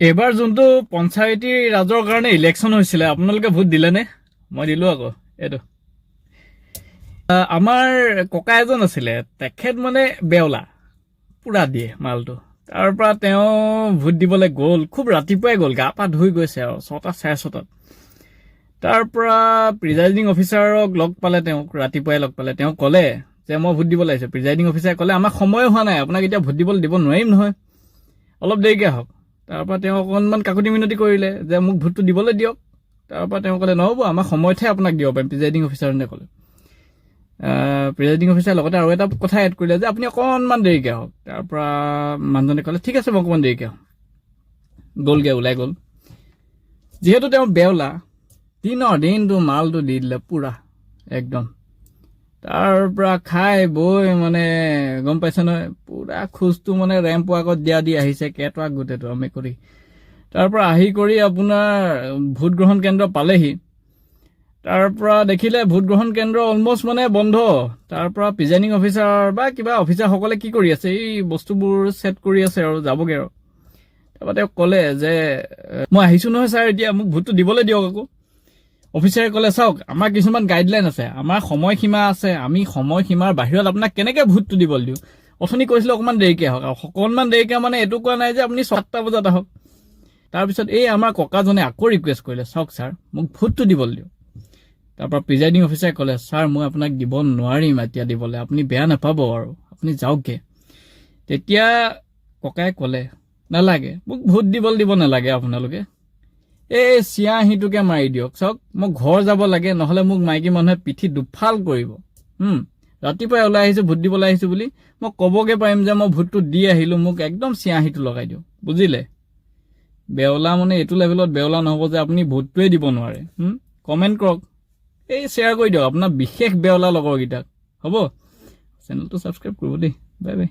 এইবাৰ যোনটো পঞ্চায়তী ৰাজৰ কাৰণে ইলেকশ্যন হৈছিলে আপোনালোকে ভোট দিলেনে? মই দিলোঁ আকৌ এইটো। আমাৰ ককা এজন আছিলে, তেখেত মানে বেওলা পুৰা দিয়ে মালটো। তাৰ পৰা তেওঁ ভোট দিবলৈ গ'ল, খুব ৰাতিপুৱাই গ'ল, গা পা ধুই গৈছে আৰু 6টা 6:30। তাৰ পৰা প্ৰিজাইডিং অফিচাৰক লগ পালে, তেওঁক ৰাতিপুৱাই লগ পালে। তেওঁ ক'লে যে মই ভোট দিবলৈ আহিছোঁ। প্ৰিজাইডিং অফিচাৰে ক'লে আমাক সময় হোৱা নাই, আপোনাক এতিয়া ভোট দিবলৈ দিব নোৱাৰিম নহয়, অলপ দেৰিকৈ আহক। তাৰ পৰা তেওঁ অকণমান কাকুতি মিনতি কৰিলে যে মোক ভোটটো দিবলৈ দিয়ক। তাৰ পৰা তেওঁ ক'লে নহ'ব, আমাৰ সময়তহে আপোনাক দিব পাৰিম, প্ৰিজাইডিং অফিচাৰজনে ক'লে। প্ৰিজাইডিং অফিচাৰে লগতে আৰু এটা কথা এড কৰিলে যে আপুনি অকণমান দেৰিকৈ আহক। তাৰ পৰা মানুহজনে ক'লে ঠিক আছে মই অকণমান দেৰিকৈ আহোঁ। গ'লগৈ, ওলাই গ'ল। যিহেতু তেওঁ বেওলা, দিনৰ দিনটো মালটো দি দিলে পুৰা একদম। তাৰ পৰা খাই বৈ মানে গম পাইছে নহয়, পুৰা খোজটো মানে ৰেম্পৰ আগত দি আহিছে, কেটৱাক গোটেইটো মেকুৰী। তাৰ পৰা আহি কৰি আপোনাৰ ভোট গ্ৰহণ কেন্দ্ৰ পালেহি। তাৰ পৰা দেখিলে ভোট গ্ৰহণ কেন্দ্ৰ অলমষ্ট মানে বন্ধ। তাৰ পৰা প্ৰিজাইডিং অফিচাৰ বা কিবা অফিচাৰসকলে কি কৰি আছে, এই বস্তুবোৰ ছেট কৰি আছে আৰু যাবগৈ আৰু। তাৰপৰা তেওঁক ক'লে যে মই আহিছোঁ নহয় ছাৰ, এতিয়া মোক ভোটটো দিবলৈ দিয়ক আকৌ। অফিচাৰে ক'লে চাওক, আমাৰ কিছুমান গাইডলাইন আছে, আমাৰ সময়সীমা আছে, আমি সময়সীমাৰ বাহিৰত আপোনাক কেনেকৈ ভোটটো দিবলৈ দিওঁ। অথনি কৈছিলোঁ অকণমান দেৰিকৈ আহক, আৰু অকণমান দেৰিকৈ মানে এইটো কোৱা নাই যে আপুনি 7টা বজাত আহক। তাৰপিছত এই আমাৰ ককাজনে আকৌ ৰিকুৱেষ্ট কৰিলে, চাওক ছাৰ মোক ভোটটো দিবলৈ দিয়ক। তাৰপৰা প্ৰিজাইডিং অফিচাৰে ক'লে ছাৰ মই আপোনাক দিব নোৱাৰিম এতিয়া দিবলৈ, আপুনি বেয়া নাপাব আৰু আপুনি যাওকগৈ। তেতিয়া ককাই ক'লে নালাগে, মোক ভোট দিবলৈ দিব নালাগে, আপোনালোকে এই চিয়াঁহীটোকে মাৰি দিয়ক। চাওক মই ঘৰ যাব লাগে, নহ'লে মোক মাইকী মানুহে পিঠি দুফাল কৰিব। ৰাতিপুৱাই ওলাই আহিছোঁ ভোট দিবলৈ আহিছোঁ বুলি, মই ক'বগৈ পাৰিম যে মই ভোটটো দি আহিলোঁ, মোক একদম চিয়াঁহীটো লগাই দিয়ক, বুজিলে? বেওলা মানে এইটো লেভেলত বেওলা নহ'ব যে আপুনি ভোটটোৱে দিব নোৱাৰে। কমেণ্ট কৰক, এই শ্বেয়াৰ কৰি দিয়ক আপোনাৰ বিশেষ বেওলা লগৰকেইটাক, হ'ব? চেনেলটো ছাবস্ক্ৰাইব কৰিব দেই। Bye bye.